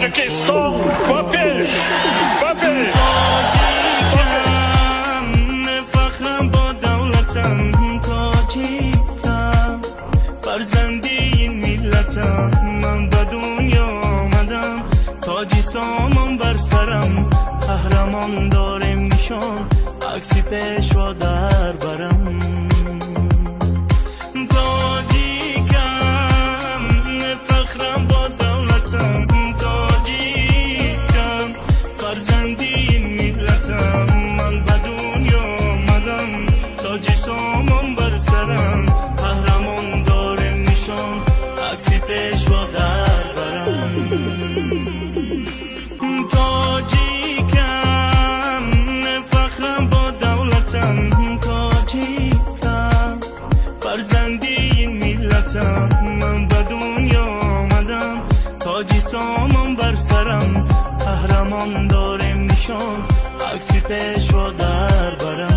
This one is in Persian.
تاجیکستان و پیش و پیش. تاجیکم فخرم با دولتم، تاجیکم فرزندی این ملتم. من به دنیا آمدم تاجی سامان بر سرم، قهرمان دارم نشان عکسی پیشوا در برم. تاجیکم فخرم با دولتم، تاجیکم فرزندی این ملتم. من به دنیا آمدم تاجی سامان بر سرم، قهرمان دارم نشان عکسی پیشوا در برم. تاجیکم فخرم با دولتم، تاجیکم فرزندی این ملتم. من به دنیا آمدم تاجی سامان بر سرم، قهرمان دارم نشان عکسی پیشوا در برم.